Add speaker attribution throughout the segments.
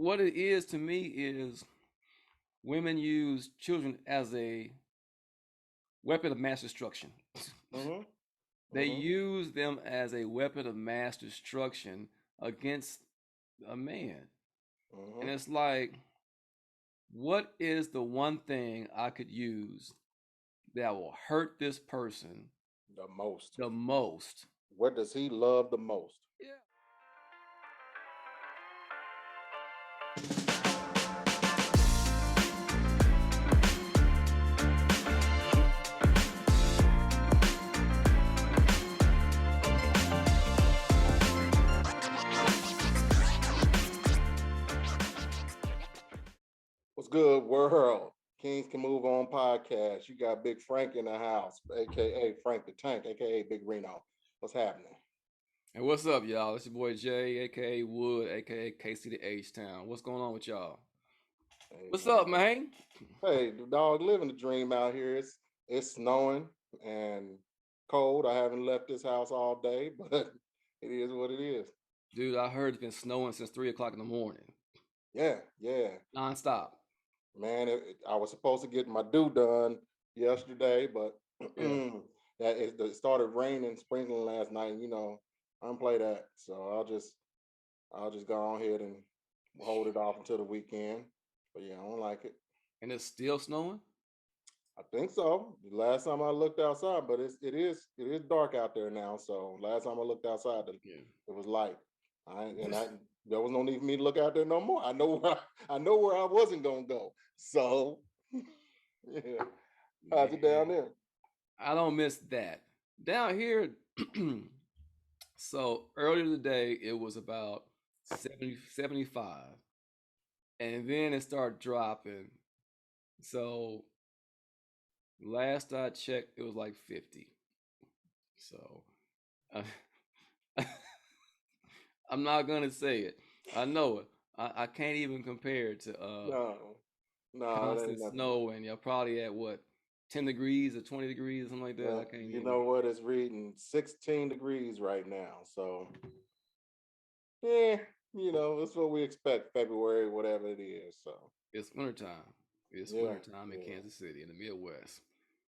Speaker 1: what it is to me is women use children as a weapon of mass destruction.
Speaker 2: Mm-hmm.
Speaker 1: They
Speaker 2: Mm-hmm.
Speaker 1: use them as a weapon of mass destruction against a man. And
Speaker 2: Mm-hmm.
Speaker 1: it's like, what is the one thing I could use that will hurt this person
Speaker 2: The most.
Speaker 1: the most?
Speaker 2: What does he love the most?
Speaker 1: Yeah.
Speaker 2: What's good, world? Kings Can Move On podcast. You got Big Frank in the house, aka Frank the Tank, aka Big Reno. What's happening?
Speaker 1: And what's up, y'all? It's your boy Jay, aka Wood, aka KC the H Town. What's going on with y'all?
Speaker 2: Hey
Speaker 1: What's up,
Speaker 2: man.
Speaker 1: man?
Speaker 2: Hey, the dog living the dream out here. It's snowing and cold. I haven't left this house all day, but it is what it is.
Speaker 1: Dude, I heard it's been snowing since 3 o'clock in the morning,
Speaker 2: Yeah, yeah.
Speaker 1: nonstop.
Speaker 2: Man, I was supposed to get my due done yesterday, but
Speaker 1: Yeah.
Speaker 2: it started raining, sprinkling last night. And, I don't play that, so I'll just go on ahead and hold it off until the weekend. But yeah, I don't like it.
Speaker 1: And it's still snowing?
Speaker 2: I think so. The last time I looked outside, but it is dark out there now. So last time I looked outside,
Speaker 1: Yeah.
Speaker 2: it was light. There was no need for me to look out there no more. I know where I wasn't gonna go. So yeah, how's it down
Speaker 1: Man,
Speaker 2: there?
Speaker 1: I don't miss that. Down here, so earlier today, it was about 70, 75, and then it started dropping. So last I checked, it was like 50. So uh, I'm not gonna say it. I know it. I can't even compare it to
Speaker 2: No, no, it ain't
Speaker 1: constant
Speaker 2: nothing.
Speaker 1: snow, and you're probably at what, 10 degrees or 20 degrees, something like that. I can't
Speaker 2: You
Speaker 1: even.
Speaker 2: know what? It's reading 16 degrees right now. So yeah, that's what we expect. February, whatever it is. So
Speaker 1: It's wintertime. It's
Speaker 2: yeah,
Speaker 1: wintertime in
Speaker 2: yeah,
Speaker 1: Kansas City in the Midwest.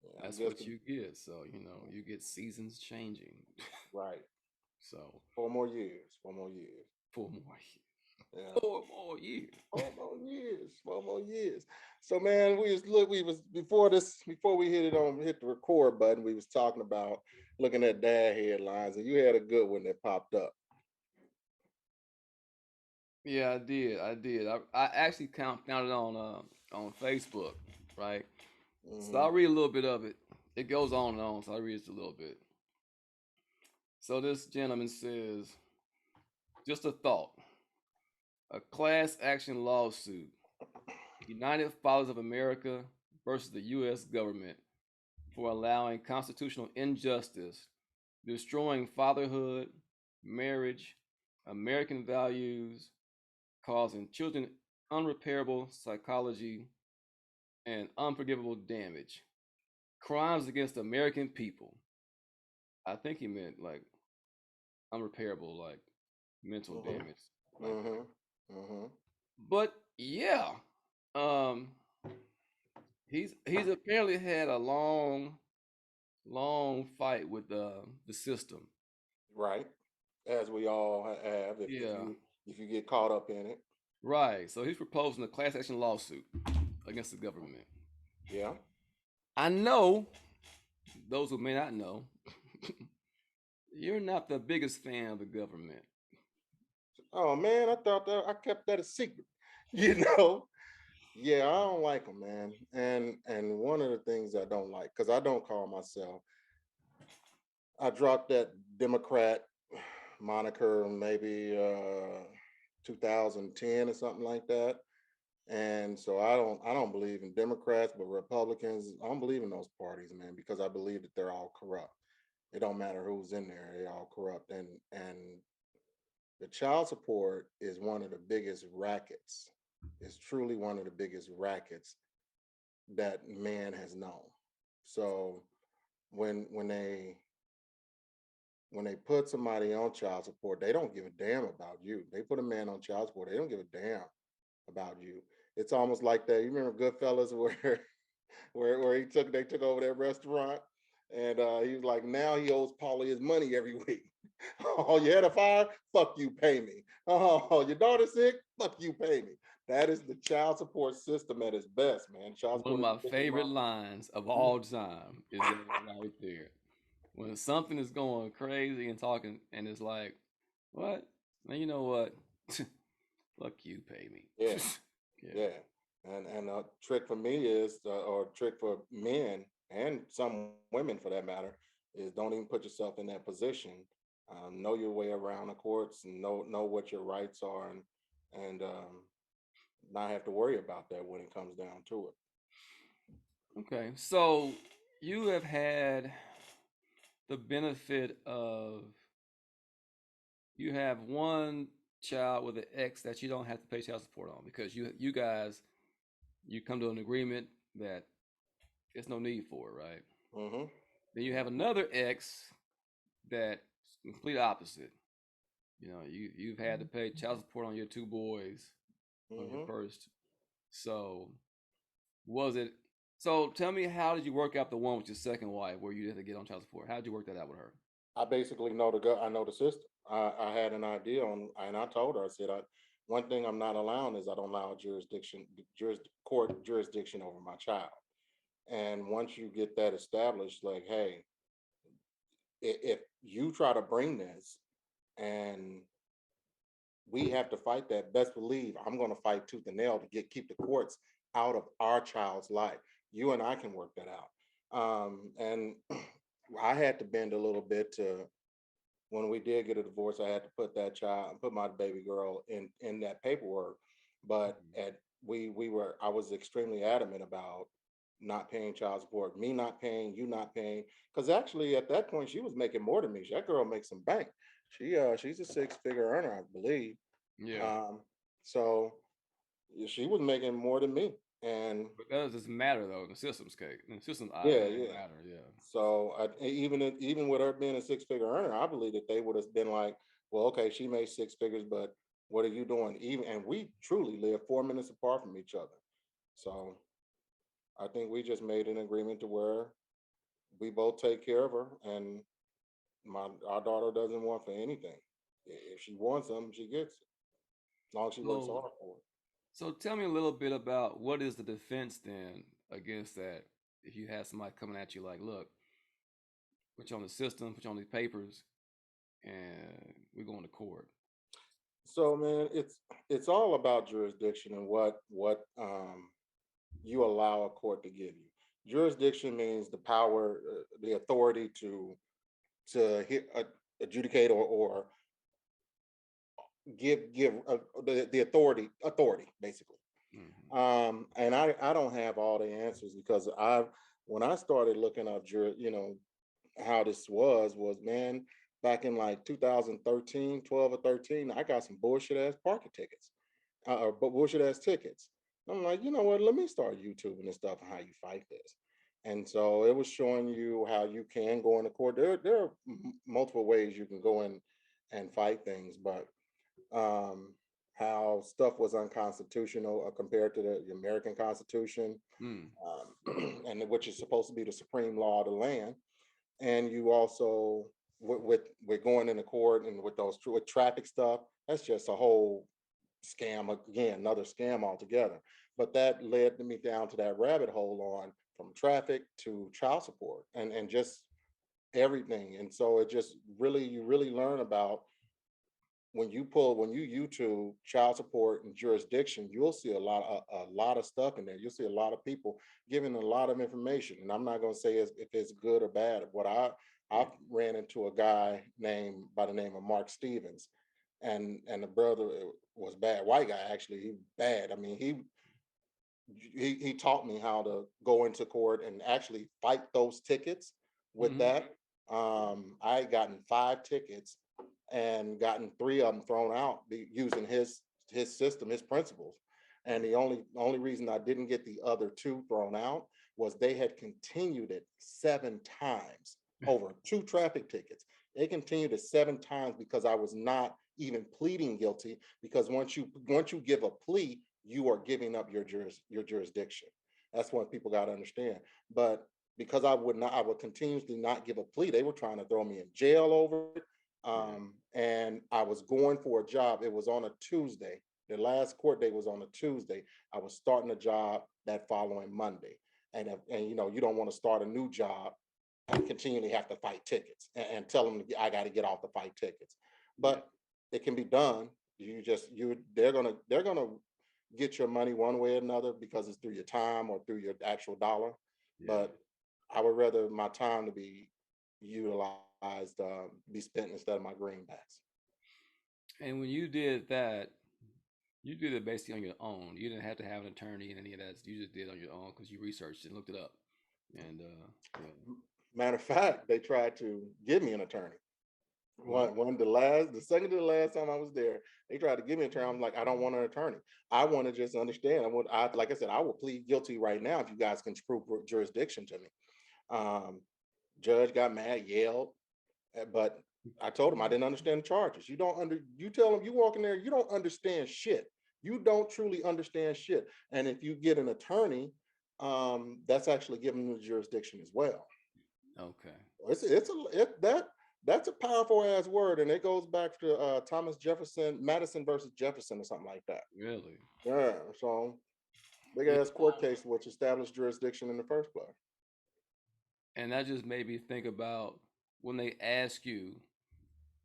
Speaker 2: yeah. I
Speaker 1: That's
Speaker 2: guess
Speaker 1: what you get. So, you get seasons changing.
Speaker 2: right.
Speaker 1: So,
Speaker 2: 4 more years. 4 more years.
Speaker 1: 4 more years.
Speaker 2: Yeah.
Speaker 1: 4 more years.
Speaker 2: 4 more years. 4 more years. So man, we was before we hit the record button, we was talking about looking at dad headlines, and you had a good one that popped up.
Speaker 1: Yeah, I did. I did. I actually found it on Facebook, right? So
Speaker 2: Mm-hmm.
Speaker 1: I'll read a little bit of it. It goes on and on, so I'll read just a little bit. So this gentleman says, just a thought. A class action lawsuit. United Fathers of America versus the US government for allowing constitutional injustice, destroying fatherhood, marriage, American values, causing children unrepairable psychology and unforgivable damage. Crimes against the American people. I think he meant like unrepairable, like mental damage,
Speaker 2: Mm-hmm.
Speaker 1: like that.
Speaker 2: Mm-hmm. Mm-hmm.
Speaker 1: But yeah, um, he's apparently had a long fight with the system.
Speaker 2: Right. As we all have,
Speaker 1: Yeah,
Speaker 2: if you get caught up in it.
Speaker 1: right. So he's proposing a class action lawsuit against the government.
Speaker 2: Yeah.
Speaker 1: I know those who may not know, you're not the biggest fan of the government.
Speaker 2: Oh man, I thought that I kept that a secret. You know. Yeah, I don't like them, man. And one of the things I don't like, because I don't call myself, I dropped that Democrat moniker maybe 2010 or something like that. And so I don't believe in Democrats, but Republicans, I don't believe in those parties, man, because I believe that they're all corrupt. It don't matter who's in there, they all corrupt. And the child support is one of the biggest rackets. It's truly one of the biggest rackets that man has known. So when when they when they put somebody on child support, they don't give a damn about you. They put a man on child support, they don't give a damn about you. It's almost like that. You remember Goodfellas where where they took over that restaurant, and he was like, now he owes Paulie his money every week. Oh, you had a fire? Fuck you, pay me. Oh, your daughter's sick? Fuck you, pay me. That is the child support system at its best, man. Child
Speaker 1: One of
Speaker 2: support is
Speaker 1: my
Speaker 2: a vicious
Speaker 1: favorite
Speaker 2: model.
Speaker 1: lines of all time is that right there. When something is going crazy and talking, and it's like, what? Man, you know what? Fuck you, pay me.
Speaker 2: Yeah,
Speaker 1: Yeah.
Speaker 2: yeah. And a trick for me is, or a trick for men and some women for that matter, is don't even put yourself in that position. Know your way around the courts and know what your rights are, and not have to worry about that when it comes down to it.
Speaker 1: Okay. So you have had the benefit of you have one child with an ex that you don't have to pay child support on because you guys you come to an agreement that there's no need for it, right?
Speaker 2: Mm-hmm.
Speaker 1: Then you have another ex that's complete opposite. You know, you've had to pay child support on your two boys on your
Speaker 2: Mm-hmm.
Speaker 1: first. So was it? So tell me, how did you work out the one with your second wife where you had to get on child support? How did you work that out with her?
Speaker 2: I basically know I know the system. I had an idea on, and I told her, I said, one thing I'm not allowing is I don't allow court jurisdiction over my child. And once you get that established, like, hey, if you try to bring this and we have to fight that, best believe I'm going to fight tooth and nail to keep the courts out of our child's life. You and I can work that out. And I had to bend a little bit to, when we did get a divorce, I had to put my baby girl in that paperwork. But
Speaker 1: Mhm.
Speaker 2: at I was extremely adamant about not paying child support, me not paying, you not paying, because actually at that point she was making more than me. That girl makes some bank. She's a six-figure earner, I believe.
Speaker 1: Yeah,
Speaker 2: Um, so she was making more than me, and
Speaker 1: but that doesn't matter though in the system's case. In the system's eye, it
Speaker 2: yeah,
Speaker 1: don't
Speaker 2: yeah.
Speaker 1: matter. Yeah.
Speaker 2: So even with her being a six-figure earner, I believe that they would have been like, well, okay, she made six figures, but what are you doing? Even and we truly live 4 minutes apart from each other. So I think we just made an agreement to where we both take care of her, and my our daughter doesn't want for anything. If she wants something, she gets it, as long as she works
Speaker 1: So
Speaker 2: hard for it.
Speaker 1: so tell me a little bit about what is the defense then against that? If you have somebody coming at you like, look, put you on the system, put you on these papers, and we're going to court.
Speaker 2: So man, it's all about jurisdiction and what you allow a court to give you. Jurisdiction means the power, the authority to adjudicate or give the authority basically.
Speaker 1: Hmm.
Speaker 2: And I don't have all the answers because when I started looking up how this was, man, back in like 2013, 12 or 13, I got some bullshit ass parking tickets, or but bullshit ass tickets. I'm like, you know what? Let me start YouTubing and stuff on how you fight this. And so it was showing you how you can go into court. There are multiple ways you can go in and fight things, but um, how stuff was unconstitutional compared to the American Constitution,
Speaker 1: Mm.
Speaker 2: and which is supposed to be the supreme law of the land. And you also with going into court and with those with traffic stuff, that's just a whole scam again, another scam altogether. But that led me down to that rabbit hole on from traffic to child support and just everything. And so it just really you really learn about when you YouTube child support and jurisdiction, you'll see a lot of stuff in there. You'll see a lot of people giving a lot of information. And I'm not going to say if it's good or bad. I
Speaker 1: Yeah.
Speaker 2: ran into a guy named by the name of Mark Stevens, and the brother was bad, white guy actually. He bad. I mean, he taught me how to go into court and actually fight those tickets with
Speaker 1: Hmm.
Speaker 2: that. I had gotten 5 tickets and gotten 3 of them thrown out using his system, his principles. And the only reason I didn't get the other 2 thrown out was they had continued it 7 times over 2 traffic tickets. They continued it 7 times because I was not even pleading guilty. Because once you give a plea, you are giving up your jurisdiction. That's what people got to understand. But because I would continuously not give a plea. They were trying to throw me in jail over it.
Speaker 1: Yeah.
Speaker 2: And I was going for a job. It was on a Tuesday. The last court date was on a Tuesday. I was starting a job that following Monday. And you know, you don't want to start a new job and continually have to fight tickets and tell them I got to get off the fight tickets.
Speaker 1: Yeah.
Speaker 2: But it can be done. They're gonna get your money one way or another because it's through your time or through your actual dollar.
Speaker 1: Yeah.
Speaker 2: But I would rather my time to be utilized, be spent instead of my greenbacks.
Speaker 1: And when you did that, you did it basically on your own. You didn't have to have an attorney and any of that. You just did it on your own because you researched it and looked it up. And yeah.
Speaker 2: Matter of fact, they tried to give me an attorney.
Speaker 1: What?
Speaker 2: The second to the last time I was there, they tried to give me an attorney. I'm like, I don't want an attorney. I want to just understand. Like I said, I will plead guilty right now if you guys can prove jurisdiction to me. Um, Judge got mad, yelled, but I told him I didn't understand the charges. You tell him you walk in there, you don't understand shit. You don't truly understand shit. And if you get an attorney, that's actually giving them the jurisdiction as well.
Speaker 1: Okay.
Speaker 2: That's a powerful ass word, and it goes back to Thomas Jefferson, Madison versus Jefferson, or something like that.
Speaker 1: Really?
Speaker 2: Yeah, so big
Speaker 1: Yeah.
Speaker 2: ass court case which established jurisdiction in the first place.
Speaker 1: And that just made me think about when they ask you,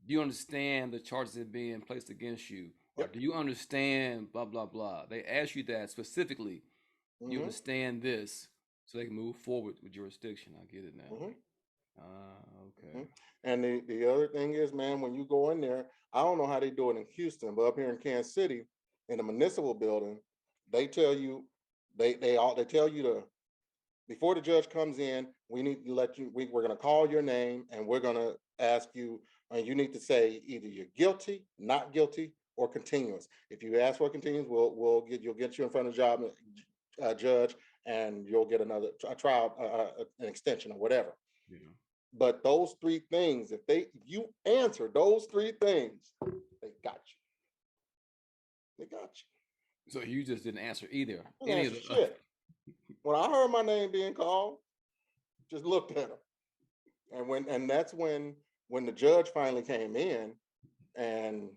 Speaker 1: do you understand the charges that are being placed against you? Or
Speaker 2: Yep.
Speaker 1: do you understand blah, blah, blah? They ask you that specifically. Do you
Speaker 2: Mm-hmm.
Speaker 1: understand this? So they can move forward with jurisdiction. I get it now.
Speaker 2: Mm-hmm.
Speaker 1: Okay.
Speaker 2: Mm-hmm. And the other thing is, man, when you go in there, I don't know how they do it in Houston, but up here in Kansas City, in the municipal building, they tell you they tell you to before the judge comes in, we need to we're going to call your name and we're going to ask you, and you need to say either you're guilty, not guilty, or continuous. If you ask for continuous, you'll get you in front of the judge, and you'll get a trial, an extension or whatever.
Speaker 1: Yeah.
Speaker 2: But those three things, if you answer those three things, they got you. They got
Speaker 1: So you just didn't answer either.
Speaker 2: you. And
Speaker 1: Any of
Speaker 2: answer
Speaker 1: the.
Speaker 2: shit. When I heard my name being called, just looked at him. And that's when the judge finally came in and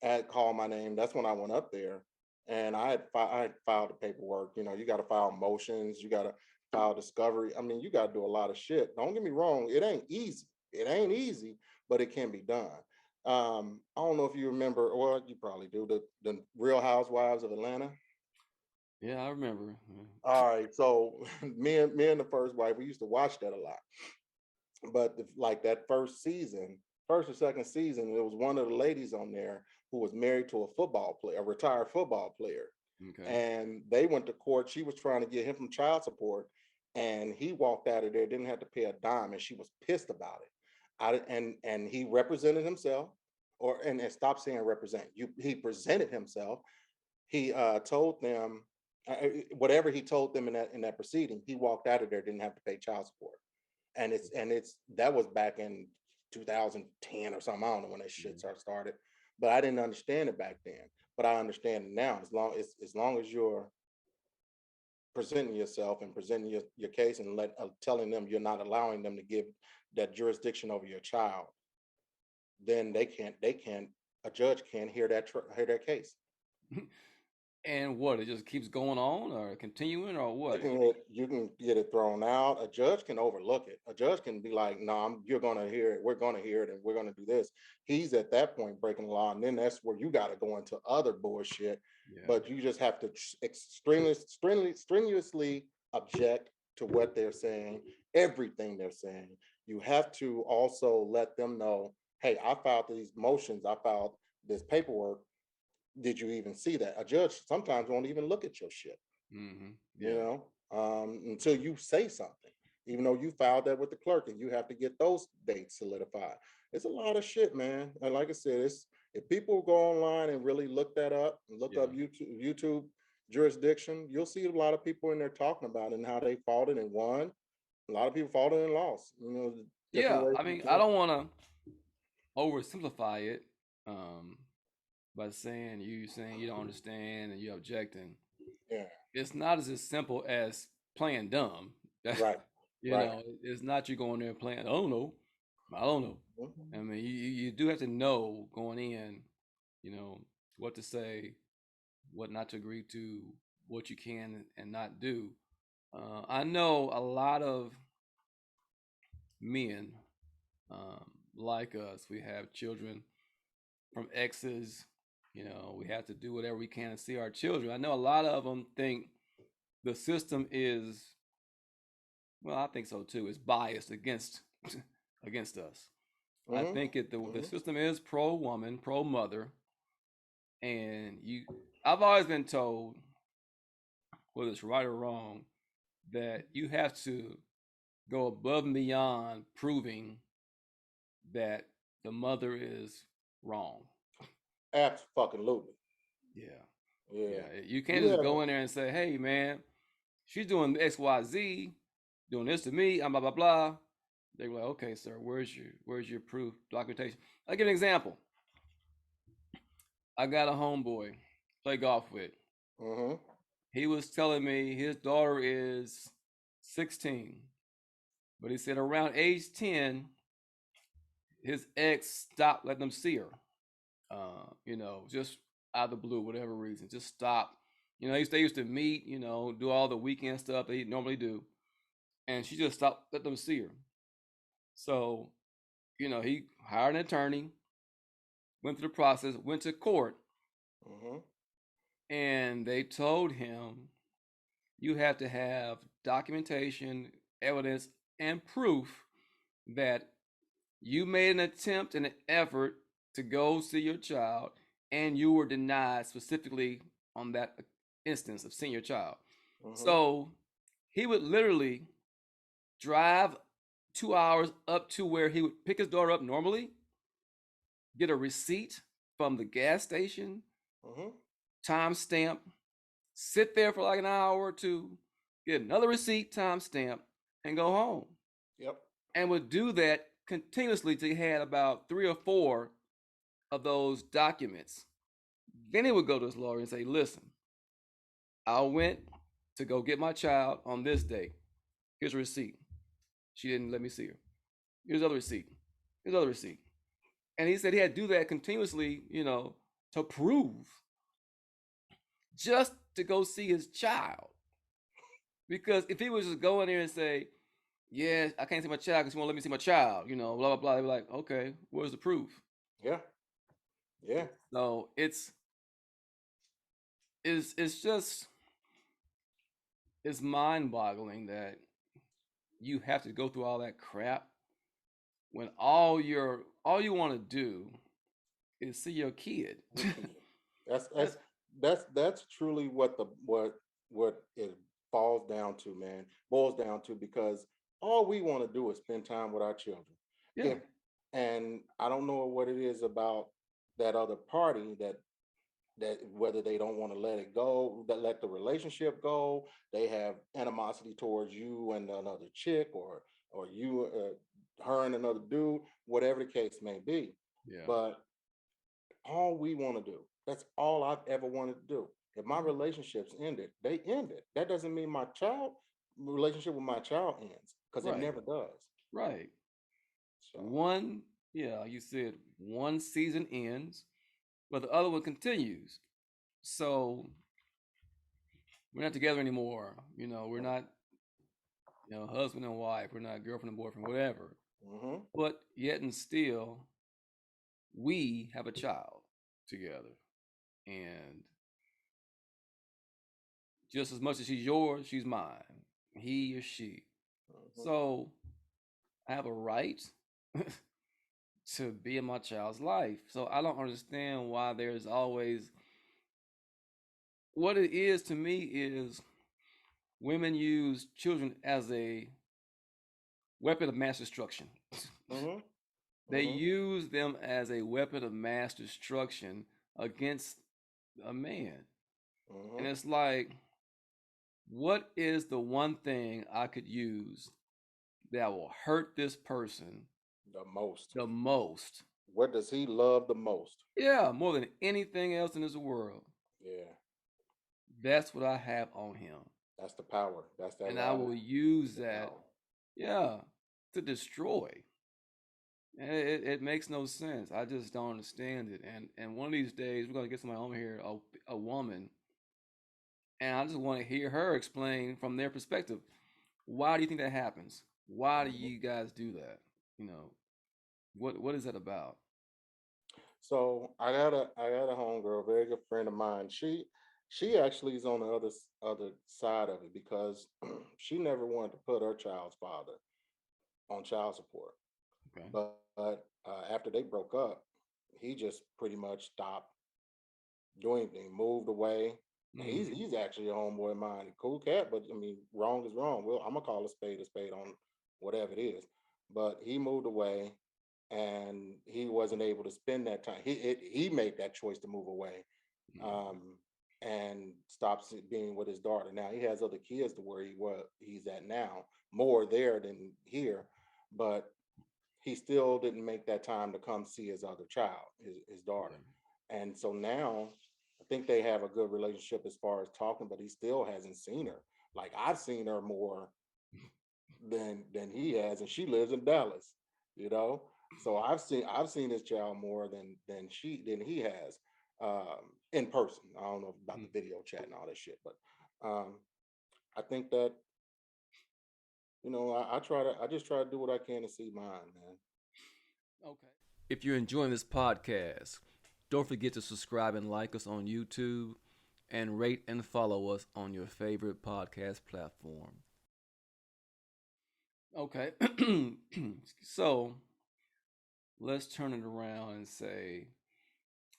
Speaker 2: had called my name. That's when I went up there, and I had filed the paperwork. You know, you got to file motions, you got to file discovery. I mean, you got to do a lot of shit. Don't get me wrong, it ain't easy. It ain't easy, but it can be done. I don't know if you remember, or you probably do, the Real Housewives of Atlanta.
Speaker 1: Yeah, I remember.
Speaker 2: All right, so me and the first wife, we used to watch that a lot. But like that first or second season, there was one of the ladies on there who was married to a football player, a retired football player,
Speaker 1: Okay.
Speaker 2: and they went to court. She was trying to get him from child support, and he walked out of there, didn't have to pay a dime, and she was pissed about it. And he represented himself, and stop saying represent. He presented himself. He told them whatever he told them in that proceeding. He walked out of there, didn't have to pay child support, and it's that was back in 2010 or something. I don't know when that shit
Speaker 1: Yeah.
Speaker 2: started, but I didn't understand it back then. But I understand it now. As long as you're presenting yourself and presenting your case and telling them you're not allowing them to give that jurisdiction over your child, then they can't a judge can't hear that case.
Speaker 1: And what? It just keeps going on or continuing or what?
Speaker 2: You can get it thrown out. A judge can overlook it. A judge can be like, "No, you're going to hear it. We're going to hear it, and we're going to do this." He's at that point breaking the law, and then that's where you got to go into other bullshit.
Speaker 1: Yeah.
Speaker 2: But you just have to strenuously object to what they're saying, everything they're saying. You have to also let them know, "Hey, I filed these motions. I filed this paperwork. Did you even see that?" A judge sometimes won't even look at your shit, you
Speaker 1: Yeah.
Speaker 2: know, until you say something, even though you filed that with the clerk and you have to get those dates solidified. It's a lot of shit, man. And like I said, if people go online and really look that up, look
Speaker 1: Yeah.
Speaker 2: up YouTube jurisdiction, you'll see a lot of people in there talking about it and how they fought it and won. A lot of people fought it and lost. You know, different
Speaker 1: Yeah.
Speaker 2: ways
Speaker 1: I
Speaker 2: you
Speaker 1: mean, I
Speaker 2: can.
Speaker 1: don't want to oversimplify it. Um, by saying you don't understand and you're objecting.
Speaker 2: Yeah.
Speaker 1: It's not as simple as playing dumb.
Speaker 2: Right.
Speaker 1: You
Speaker 2: Right.
Speaker 1: know, it's not you going there playing. I don't know. I don't know. I
Speaker 2: Mhm.
Speaker 1: mean, you do have to know going in. You know what to say, what not to agree to, what you can and not do. I know a lot of men like us. We have children from exes. You know, we have to do whatever we can to see our children. I know a lot of them think the system is, well, I think so too. It's biased against against us. I
Speaker 2: Mhm.
Speaker 1: think the
Speaker 2: Mhm.
Speaker 1: system is pro woman, pro mother, and you. I've always been told, whether it's right or wrong, that you have to go above and beyond proving that the mother is wrong.
Speaker 2: Absolutely.
Speaker 1: Yeah,
Speaker 2: Yeah.
Speaker 1: yeah. You can't
Speaker 2: You
Speaker 1: just
Speaker 2: have.
Speaker 1: go in there and say, "Hey, man, she's doing X, Y, Z, doing this to me. I'm blah blah blah." They were like, "Okay, sir, where's your proof documentation?" I'll give an example. I got a homeboy play golf with.
Speaker 2: Mhm.
Speaker 1: He was telling me his daughter is 16, but he said around age 10, his ex stopped letting him see her. Just out of the blue, whatever reason, just stop. They used to meet, do all the weekend stuff they normally do, and she just stopped letting them see her. So, he hired an attorney, went through the process, went to court,
Speaker 2: Mhm.
Speaker 1: and they told him you have to have documentation, evidence, and proof that you made an attempt and an effort to go see your child and you were denied specifically on that instance of seeing your child.
Speaker 2: Mhm.
Speaker 1: So he would literally drive 2 hours up to where he would pick his daughter up normally, get a receipt from the gas station,
Speaker 2: Mhm.
Speaker 1: timestamp, sit there for like an hour or two, get another receipt, timestamp, and go home.
Speaker 2: Yep.
Speaker 1: And would do that continuously till he had about 3 or 4 of those documents. Then he would go to his lawyer and say, "Listen, I went to go get my child on this day. Here's a receipt. She didn't let me see her. Here's another receipt. Here's another receipt." And he said he had to do that continuously, to prove just to go see his child. Because if he was just go in there and say, "Yeah, I can't see my child because she won't let me see my child," blah blah blah, they'd be like, "Okay, where's the proof?"
Speaker 2: Yeah. Yeah.
Speaker 1: So it's just it's mind boggling that you have to go through all that crap when all you want to do is see your kid.
Speaker 2: Your kid. That's
Speaker 1: That's
Speaker 2: that's that's truly what it falls down to, man. Boils down to, because all we want to do is spend time with our children.
Speaker 1: yeah,
Speaker 2: If and I don't know what it is about that other party that whether they don't want to let it go, that let the relationship go, they have animosity towards you and another chick, or you, her and another dude, whatever the case may be.
Speaker 1: yeah,
Speaker 2: But all we want to do, that's all I've ever wanted to do. If my relationships ended, they ended. That doesn't mean my child relationship with my child ends, because it
Speaker 1: right,
Speaker 2: never does.
Speaker 1: right.
Speaker 2: So
Speaker 1: One, yeah, you said one season ends, but the other one continues. So we're not together anymore. We're not, husband and wife. We're not girlfriend and boyfriend, whatever.
Speaker 2: mm-hmm.
Speaker 1: But yet and still, we have a child together. And just as much as she's yours, she's mine. He or she.
Speaker 2: Mm-hmm.
Speaker 1: So I have a right to be in my child's life. So I don't understand why there's always what it is to me is women use children as a weapon of mass destruction.
Speaker 2: Mm-hmm.
Speaker 1: They
Speaker 2: Mm-hmm.
Speaker 1: use them as a weapon of mass destruction against a man. And
Speaker 2: Mm-hmm.
Speaker 1: it's like, what is the one thing I could use that will hurt this person
Speaker 2: The most.
Speaker 1: the most?
Speaker 2: What does he love the most?
Speaker 1: Yeah, more than anything else in this world.
Speaker 2: Yeah,
Speaker 1: That's what I have on him.
Speaker 2: that's the power. That's that
Speaker 1: And I
Speaker 2: riding
Speaker 1: will use
Speaker 2: the
Speaker 1: that,
Speaker 2: power.
Speaker 1: yeah, to destroy. And it makes no sense. I just don't understand it. And one of these days, we're going to get somebody on here, a woman, and I just want to hear her explain from their perspective. Why do you think that happens? Why do
Speaker 2: Mhm.
Speaker 1: you guys do that? You know, what is that about?
Speaker 2: So I got a homegirl, a very good friend of mine. She actually is on the other side of it because she never wanted to put her child's father on child support.
Speaker 1: Okay.
Speaker 2: But after they broke up, he just pretty much stopped doing anything, moved away. And he's
Speaker 1: Mm-hmm.
Speaker 2: he's actually a homeboy of mine, a cool cat. But I mean, wrong is wrong. Well, I'm gonna call a spade on whatever it is. But he moved away, and he wasn't able to spend that time. He made that choice to move away,
Speaker 1: Mm-hmm.
Speaker 2: um, and stops being with his daughter. Now he has other kids to where he's at now, more there than here, but he still didn't make that time to come see his other child, his daughter.
Speaker 1: Yeah.
Speaker 2: And so now I think they have a good relationship as far as talking, but he still hasn't seen her. Like I've seen her more than he has, and she lives in Dallas, you know. So I've seen his child more than he has, in person. I don't know about the video chat and all that shit, but um, I think that I just try to do what I can to see mine, man.
Speaker 1: Okay. If you're enjoying this podcast, don't forget to subscribe and like us on YouTube and rate and follow us on your favorite podcast platform. Okay. So let's turn it around and say,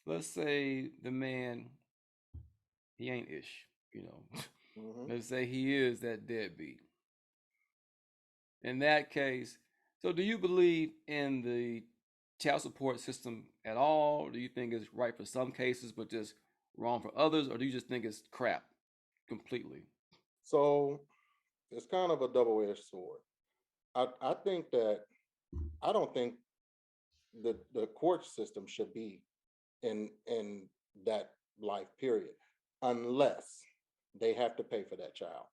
Speaker 1: let's say the man, he ain't ish, you know.
Speaker 2: Hmm.
Speaker 1: Let's say he is that deadbeat. In that case, so do you believe in the child support system at all? Do you think it's right for some cases but just wrong for others, or do you just think it's crap completely?
Speaker 2: So it's kind of a double-edged sword. I think that I don't think the court system should be in that life period unless they have to pay for that child.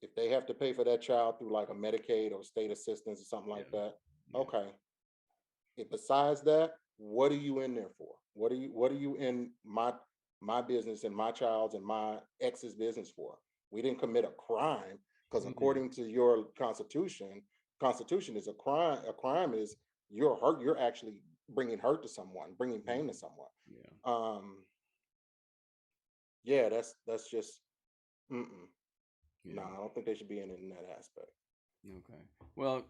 Speaker 2: If they have to pay for that child through like a Medicaid or state assistance or something
Speaker 1: Yeah,
Speaker 2: like that,
Speaker 1: yeah.
Speaker 2: okay. If besides that, what are you in there for? What are you in my business and my child's and my ex's business for? We didn't commit a crime because
Speaker 1: Yeah.
Speaker 2: according to your constitution is a crime. A crime is you're hurt. You're actually bringing hurt to someone, bringing pain to someone.
Speaker 1: Yeah.
Speaker 2: Um, yeah, that's just mm-mm. No,
Speaker 1: Yeah.
Speaker 2: I don't think they should be in that aspect.
Speaker 1: Okay. Well,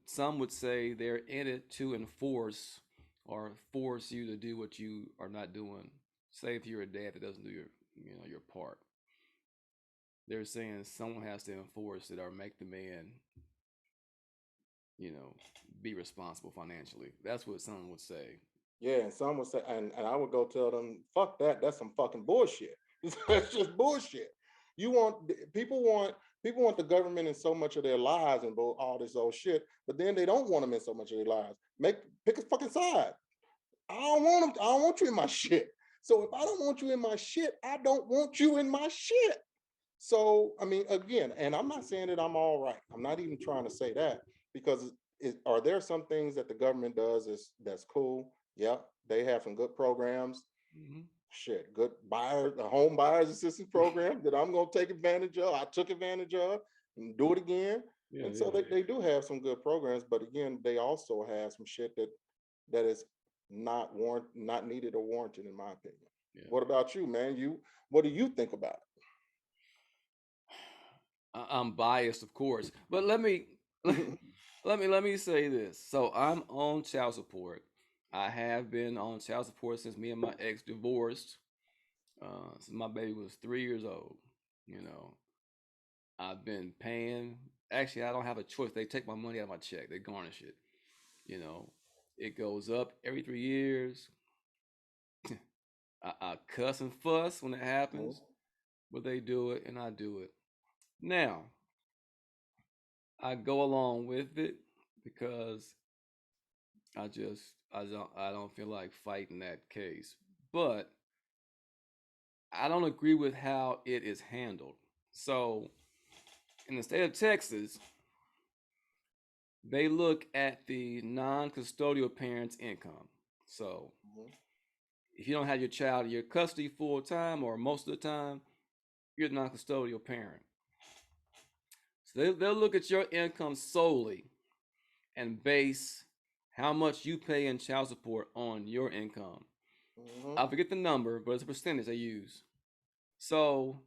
Speaker 1: some would say they're in it to enforce or force you to do what you are not doing. Say if you're a dad that doesn't do your part. They're saying someone has to enforce it or make the man, you know, be responsible financially. That's what someone would say.
Speaker 2: Yeah, and some would say, and I would go tell them, "Fuck that! That's some fucking bullshit. That's just bullshit." You want people want the government in so much of their lives and all this old shit, but then they don't want them in so much of their lives. Pick a fucking side. I don't want them. I don't want you in my shit. So if I don't want you in my shit, I don't want you in my shit. So I mean, again, and I'm not saying that I'm all right. I'm not even trying to say that because are there some things that the government does that's cool? Yeah, they have some good programs.
Speaker 1: Mm-hmm.
Speaker 2: Shit, good the home buyers assistance program that I'm gonna take advantage of. I took advantage of and do it again.
Speaker 1: Yeah,
Speaker 2: And so
Speaker 1: yeah,
Speaker 2: they do have some good programs, but again, they also have some shit that is not needed or warranted in my opinion.
Speaker 1: yeah.
Speaker 2: What about you, man? What do you think about
Speaker 1: I'm biased, of course, but let me
Speaker 2: it?
Speaker 1: let me say this. So I'm on child support. I have been on child support since me and my ex divorced. Since my baby was 3 years old. You know, I've been paying. Actually, I don't have a choice. They take my money out of my check. They garnish it. You know, it goes up every 3 years. I cuss and fuss when it
Speaker 2: Mhm.
Speaker 1: happens, but they do it and I do it. Now, I go along with it because I don't feel like fighting that case. But I don't agree with how it is handled. So in the state of Texas, they look at the non-custodial parent's income. So
Speaker 2: Mhm.
Speaker 1: if you don't have your child in your custody full time or most of the time, you're the non-custodial parent. So they'll look at your income solely and base how much you pay in child support on your income.
Speaker 2: Mhm.
Speaker 1: I forget the number, but it's a percentage they use. So,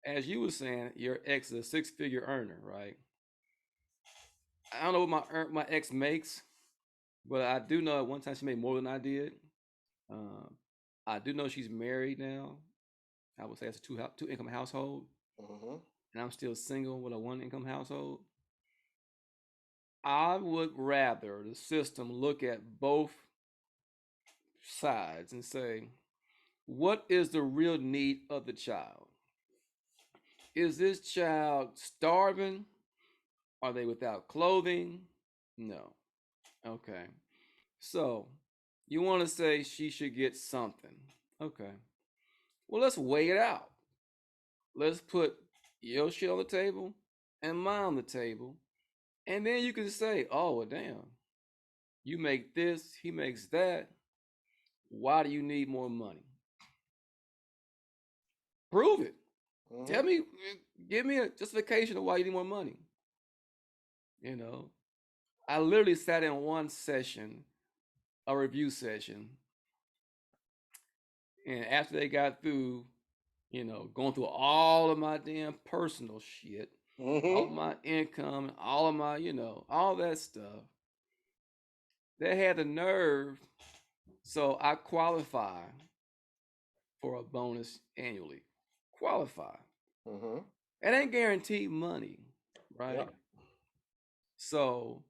Speaker 1: as you were saying, your ex is a six-figure earner, right? I don't know what my ex makes, but I do know at one time she made more than I did. Um, I do know she's married now. I would say it's a two income household,
Speaker 2: Mhm.
Speaker 1: and I'm still single with a one income household. I would rather the system look at both sides and say, what is the real need of the child? Is this child starving? Are they without clothing? No. Okay. So, you want to say she should get something. Okay. Well, let's weigh it out. Let's put your shit on the table and mine on the table. And then you can say, oh, well, damn. You make this, he makes that. Why do you need more money? Prove it. Tell
Speaker 2: Mhm.
Speaker 1: me, give me a justification of why you need more money. You know, I literally sat in one session, a review session, and after they got through, going through all of my damn personal shit, all
Speaker 2: Mhm.
Speaker 1: of my income, and all of my, all that stuff, they had the nerve. So I qualify for a bonus annually. Qualify.
Speaker 2: Mhm.
Speaker 1: It ain't guaranteed money,
Speaker 2: Yeah.
Speaker 1: right? So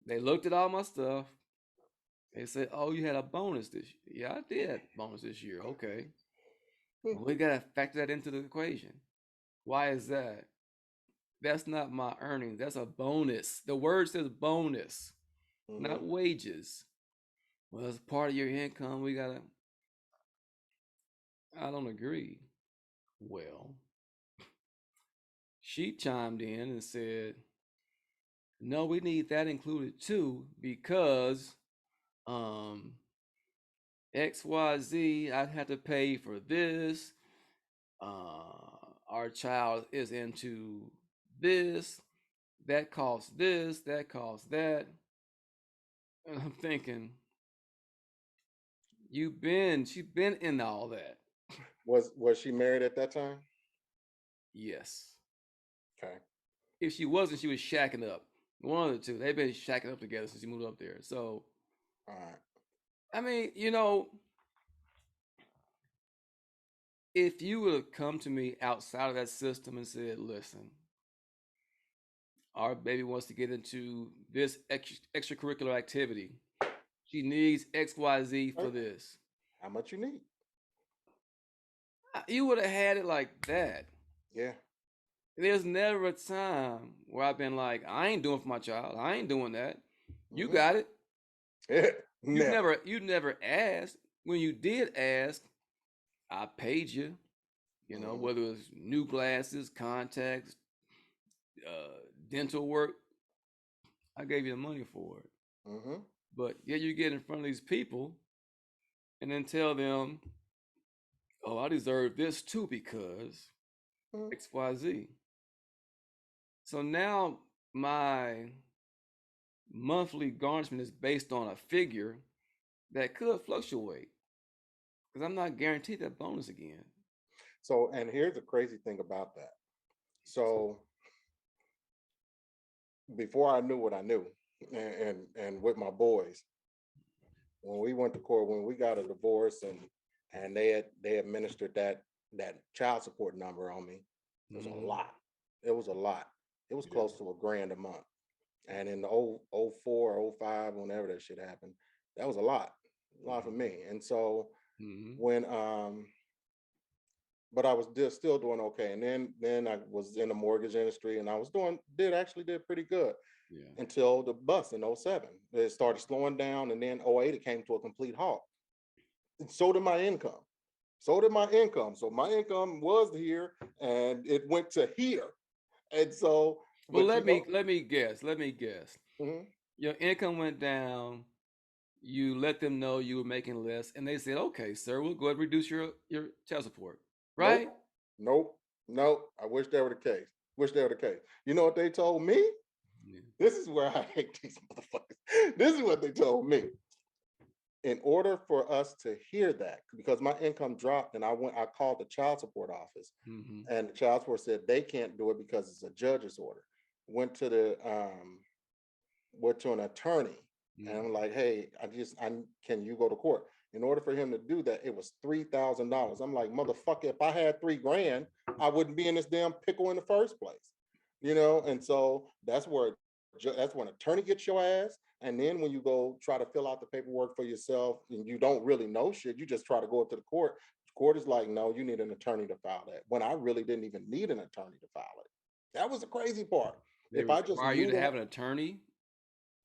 Speaker 1: they looked at all my stuff. They said, "Oh, you had a bonus this year." Yeah, I did bonus this year. Okay,
Speaker 2: Mhm.
Speaker 1: well, we gotta factor that into the equation. Why is that? That's not my earnings. That's a bonus. The word says bonus, not
Speaker 2: Mhm.
Speaker 1: wages. Well, as part of your income, we gotta. I don't agree. Well, she chimed in and said, "No, we need that included too because um XYZ. I'd have to pay for this. Our child is into this. That costs this. That costs that." And I'm thinking, she's been in all that.
Speaker 2: Was she married at that time?
Speaker 1: Yes.
Speaker 2: Okay.
Speaker 1: If she wasn't, she was shacking up. One of the two. They've been shacking up together since she moved up there. So,
Speaker 2: All right.
Speaker 1: I mean, if you would have come to me outside of that system and said, listen, our baby wants to get into this extracurricular activity. She needs XYZ for
Speaker 2: Right.
Speaker 1: this.
Speaker 2: How much you need?
Speaker 1: You would have had it like that.
Speaker 2: Yeah.
Speaker 1: There's never a time where I've been like, I ain't doing for my child. I ain't doing that. You
Speaker 2: Mhm.
Speaker 1: got it.
Speaker 2: Yeah.
Speaker 1: You
Speaker 2: Never.
Speaker 1: never you never asked. When you did ask, I paid you.
Speaker 2: Mhm.
Speaker 1: Whether it was new glasses, contacts, dental work, I gave you the money for it.
Speaker 2: Mhm.
Speaker 1: But yet you get in front of these people and then tell them, "Oh, I deserve this too because
Speaker 2: Mhm.
Speaker 1: XYZ." So now my monthly garnishment is based on a figure that could fluctuate because I'm not guaranteed that bonus again.
Speaker 2: So, and here's the crazy thing about that. So, before I knew what I knew, and with my boys, when we went to court, when we got a divorce, and they administered that child support number on me, it was a
Speaker 1: Mm-hmm.
Speaker 2: lot. It was a lot. It was
Speaker 1: Yeah.
Speaker 2: close to a grand a month. And in the oh 04, oh 05, whenever that shit happened, that was a lot for
Speaker 1: Mm-hmm.
Speaker 2: me. And so
Speaker 1: Mm-hmm.
Speaker 2: when but I was still doing okay. And then I was in the mortgage industry, and I was did pretty good.
Speaker 1: Yeah.
Speaker 2: until the bust in '07. It started slowing down, and then '08 it came to a complete halt. And so did my income. So did my income. So my income was here, and it went to here. And so,
Speaker 1: Well,
Speaker 2: but
Speaker 1: let me guess. Let me guess.
Speaker 2: mhm.
Speaker 1: Your income went down. You let them know you were making less, and they said, "Okay, sir, we'll go ahead and reduce your child support."
Speaker 2: Nope,
Speaker 1: Right?
Speaker 2: nope, nope. I wish that were the case. Wish that were the case. You know what they told me?
Speaker 1: Yeah.
Speaker 2: This is where I hate these motherfuckers. This is what they told me. In order for us to hear that, because my income dropped, and I called the child support office,
Speaker 1: Mm-hmm.
Speaker 2: and the child support said they can't do it because it's a judge's order. Went to the went to an attorney, and I'm
Speaker 1: Mm-hmm.
Speaker 2: like, hey, I can you go to court? In order for him to do that, it was $3,000. I'm like, motherfucker, if I had 3 grand, I wouldn't be in this damn pickle in the first place, And so that's when attorney gets your ass, and then when you go try to fill out the paperwork for yourself, and you don't really know shit, you just try to go up to the court. The court is like, no, you need an attorney to file that. When I really didn't even need an attorney to file it. That was the crazy part.
Speaker 1: They
Speaker 2: If I just
Speaker 1: require you
Speaker 2: knew
Speaker 1: to
Speaker 2: that,
Speaker 1: have an attorney.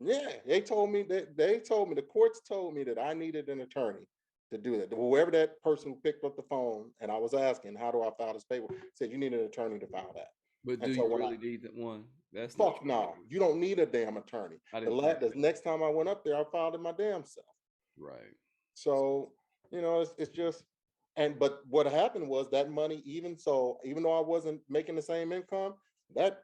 Speaker 2: yeah, they told me the courts told me that I needed an attorney to do that. Whoever that person who picked up the phone, and I was asking, how do I file this paper? Said you need an attorney to file that.
Speaker 1: But do
Speaker 2: And so
Speaker 1: you
Speaker 2: when I
Speaker 1: really need that one? That's not
Speaker 2: fuck
Speaker 1: true.
Speaker 2: no, you don't need a damn attorney.
Speaker 1: I
Speaker 2: The
Speaker 1: didn't think
Speaker 2: the
Speaker 1: so.
Speaker 2: next time I went up there, I filed it my damn self.
Speaker 1: Right.
Speaker 2: So it's just, and but what happened was that money, even though I wasn't making the same income, that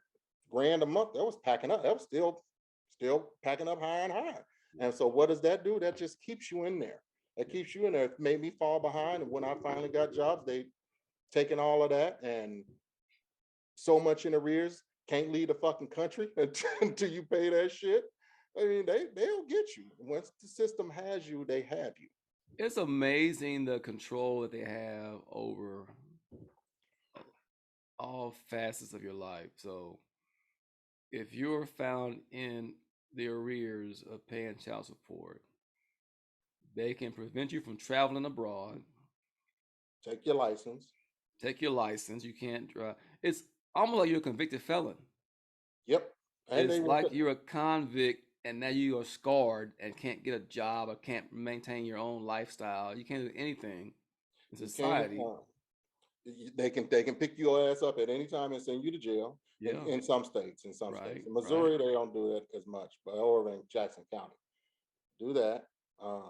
Speaker 2: grand a month that was packing up. That was still packing up higher and higher. And so what does that do? That just keeps you in there. It
Speaker 1: Yeah.
Speaker 2: keeps you in there. It made me fall behind. And when I finally got jobs, they taken all of that and so much in arrears. Can't leave the fucking country until you pay that shit. I mean, they'll get you. Once the system has you, they have you.
Speaker 1: It's amazing the control that they have over all facets of your life. So if you're found in the arrears of paying child support, they can prevent you from traveling abroad,
Speaker 2: Take your license.
Speaker 1: take your license. You can't drive. It's almost like you're a convicted felon.
Speaker 2: Yep. And they
Speaker 1: It's
Speaker 2: will
Speaker 1: like
Speaker 2: put,
Speaker 1: you're a convict and now you are scarred and can't get a job or can't maintain your own lifestyle. You can't do anything in
Speaker 2: you can't
Speaker 1: society.
Speaker 2: they can pick your ass up at any time and send you to jail
Speaker 1: Yeah,
Speaker 2: in some states. In some
Speaker 1: right,
Speaker 2: states. In
Speaker 1: right,
Speaker 2: Missouri, they don't do it as much, but over in Jackson County. Do that. Um,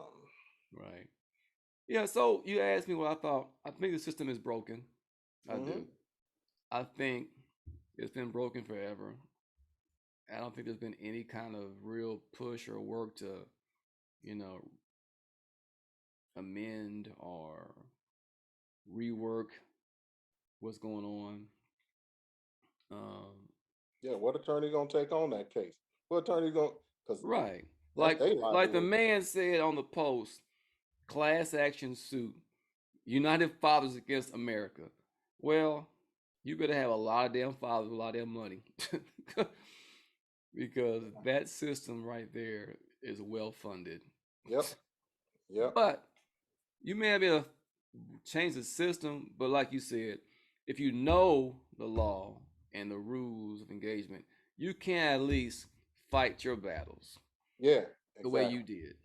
Speaker 1: right. Yeah, so you asked me what I thought. I think the system is broken. I do.
Speaker 2: mhm.
Speaker 1: I think it's been broken forever. I don't think there's been any kind of real push or work to, you know, amend or rework what's going on. Um,
Speaker 2: Yeah, what attorney gonna take on that case? What attorney gonna because
Speaker 1: right.
Speaker 2: that's their
Speaker 1: Like the
Speaker 2: livelihood.
Speaker 1: man said on the post, class action suit, United Fathers Against America. Well, you better have a lot of damn fathers with a lot of damn money. Because that system right there is well funded.
Speaker 2: Yep. Yep.
Speaker 1: But you may have been able to change the system, but like you said, if you know the law and the rules of engagement, you can at least fight your battles
Speaker 2: Yeah,
Speaker 1: the way
Speaker 2: exactly.
Speaker 1: you did.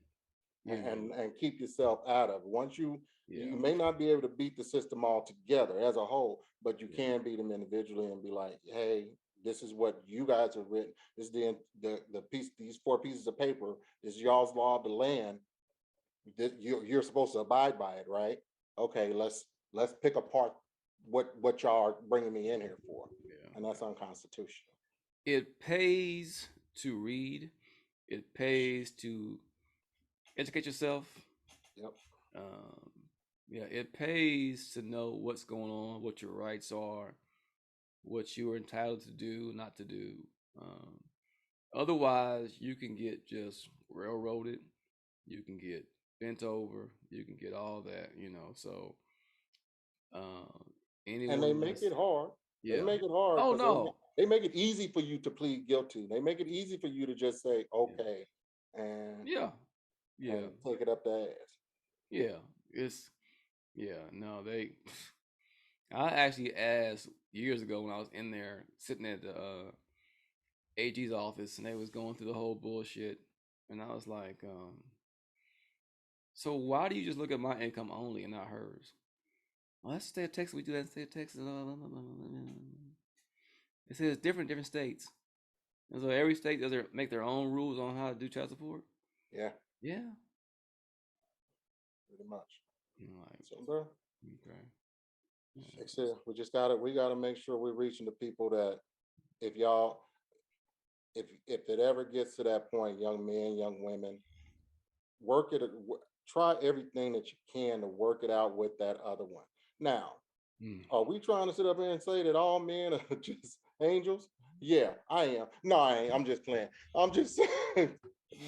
Speaker 2: and,
Speaker 1: You know,
Speaker 2: and and keep yourself out of it. Once you
Speaker 1: yeah,
Speaker 2: may not be able to beat the system all together as a whole, but you
Speaker 1: yeah,
Speaker 2: can beat them individually and be like, hey, this is what you guys have written. This is the piece, these 4 pieces of paper. This is y'all's law of the land. That you're supposed to abide by it, right? Okay, let's pick apart what y'all are bringing me in here for,
Speaker 1: yeah.
Speaker 2: and that's unconstitutional.
Speaker 1: It pays to read. It pays to educate yourself.
Speaker 2: Yep.
Speaker 1: Um, yeah, it pays to know what's going on, what your rights are, what you are entitled to do, not to do. Um, Otherwise, you can get just railroaded. You can get bent over. You can get all that, So, uh,
Speaker 2: And they
Speaker 1: anyone
Speaker 2: make
Speaker 1: that's
Speaker 2: it hard. They
Speaker 1: yeah.
Speaker 2: make it hard
Speaker 1: Oh
Speaker 2: because
Speaker 1: no.
Speaker 2: they make it easy for you to plead guilty. They make it easy for you to just say
Speaker 1: Yeah.
Speaker 2: okay and
Speaker 1: Yeah. Yeah.
Speaker 2: take it up the ass.
Speaker 1: Yeah. It's yeah. No, they. I actually asked years ago when I was in there sitting at the AG's office, and they was going through the whole bullshit, and I was like, so why do you just look at my income only and not hers? Well, that's state of Texas. We do that in state of Texas. It says different states, and so every state does make their own rules on how to do child support.
Speaker 2: Yeah,
Speaker 1: Yeah,
Speaker 2: pretty much.
Speaker 1: I'm like,
Speaker 2: So, bro,
Speaker 1: okay.
Speaker 2: like I said, we gotta make sure we're reaching the people that if y'all if it ever gets to that point, young men, young women, work it. Try everything that you can to work it out with that other one. Now,
Speaker 1: Mm.
Speaker 2: are we trying to sit up here and say that all men are just angels? Yeah, I am. No, I ain't. I'm just playing. I'm just saying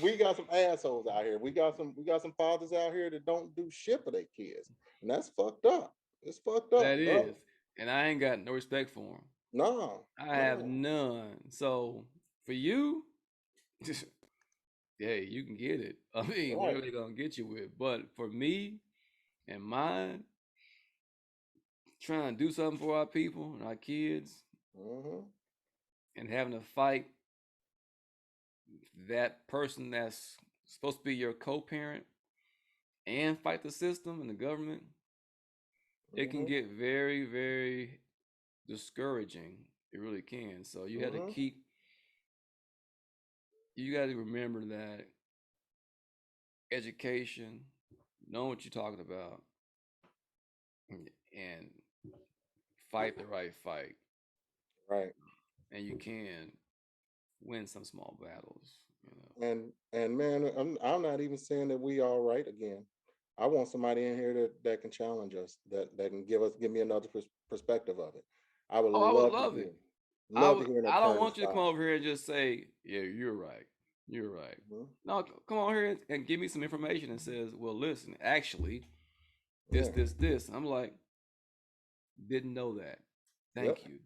Speaker 2: we got some assholes out here. We got some fathers out here that don't do shit for their kids. And that's fucked up. It's fucked
Speaker 1: That
Speaker 2: up, bro.
Speaker 1: is, and I ain't got no respect for them.
Speaker 2: No,
Speaker 1: I have
Speaker 2: no.
Speaker 1: none. So for you, hey, you can get it. I mean,
Speaker 2: Right.
Speaker 1: whatever they gonna get you with. But for me and mine, trying to do something for our people and our kids,
Speaker 2: Mm-hmm.
Speaker 1: and having to fight that person that's supposed to be your co-parent and fight the system and the government, it can
Speaker 2: Mm-hmm.
Speaker 1: get very, very discouraging. It really can. So you had to
Speaker 2: Mm-hmm.
Speaker 1: keep. You got to remember that education, knowing what you're talking about, and fight the right fight,
Speaker 2: Right.
Speaker 1: and you can win some small battles. You know.
Speaker 2: And man, I'm not even saying that we all right again. I want somebody in here that can challenge us, that can give me another perspective of it. I would
Speaker 1: Oh, I would
Speaker 2: love to
Speaker 1: love
Speaker 2: hear,
Speaker 1: it.
Speaker 2: love to hear an
Speaker 1: I don't
Speaker 2: attorney
Speaker 1: want you to come
Speaker 2: style.
Speaker 1: over here and just say, "Yeah, you're right. You're right."
Speaker 2: Mhm.
Speaker 1: No, come on here and give me some information and says, "Well, listen, actually,
Speaker 2: Yeah.
Speaker 1: this." I'm like, didn't know that.
Speaker 2: Yep.
Speaker 1: Thank you.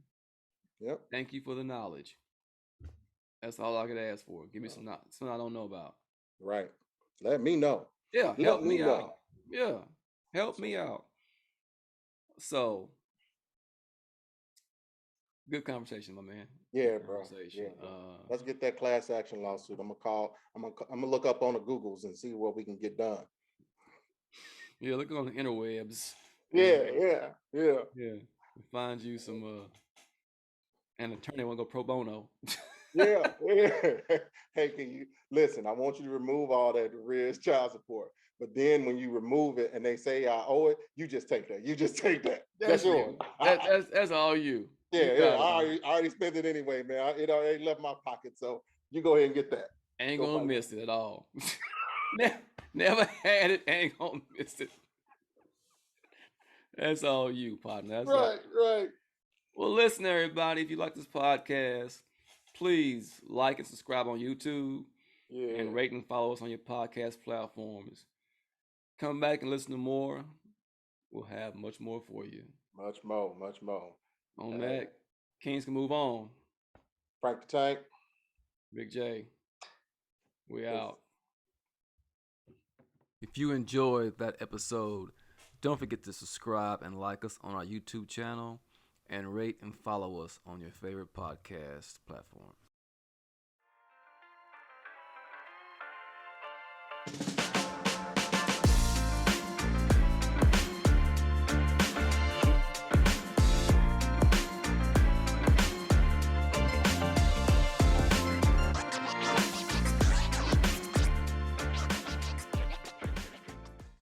Speaker 2: Yep.
Speaker 1: Thank you for the knowledge. That's all I could ask for. Give me
Speaker 2: Oh,
Speaker 1: something I don't know about.
Speaker 2: right. Let me know.
Speaker 1: Yeah,
Speaker 2: Let
Speaker 1: help
Speaker 2: me
Speaker 1: me
Speaker 2: know.
Speaker 1: out. Yeah, help
Speaker 2: So
Speaker 1: me out. So good conversation, my man. Good
Speaker 2: yeah, bro. Yeah,
Speaker 1: conversation.
Speaker 2: bro. Let's get that class action lawsuit. I'm gonna call. I'm gonna look up on the Googles and see what we can get done.
Speaker 1: Yeah, look on the interwebs and
Speaker 2: Yeah. Yeah. Yeah.
Speaker 1: yeah, find you some an attorney want to go pro bono.
Speaker 2: Yeah, yeah. Hey, can you listen? I want you to remove all that Riz child support. But then when you remove it and they say I owe it, you just take that. You just take that. That's
Speaker 1: That's
Speaker 2: yours.
Speaker 1: you. That's all you. You
Speaker 2: Yeah, yeah.
Speaker 1: got it, man.
Speaker 2: I already spent it anyway, man. It already left my pocket. So you go ahead and get that.
Speaker 1: Ain't
Speaker 2: Go
Speaker 1: gonna
Speaker 2: fight
Speaker 1: miss it at all. Never had it. Ain't gonna miss it. That's all you, partner.
Speaker 2: that.
Speaker 1: That's all.
Speaker 2: Right, right.
Speaker 1: Well, listen, everybody. If you like this podcast, please like and subscribe on YouTube
Speaker 2: Yeah.
Speaker 1: and rate and follow us on your podcast platforms. Come back and listen to more. We'll have much more for you.
Speaker 2: Much more, much more.
Speaker 1: On
Speaker 2: Hey,
Speaker 1: that, Kings can move on.
Speaker 2: Frank the Tank.
Speaker 1: Big J, we
Speaker 2: Peace.
Speaker 1: out. If you enjoyed that episode, don't forget to subscribe and like us on our YouTube channel and rate and follow us on your favorite podcast platform.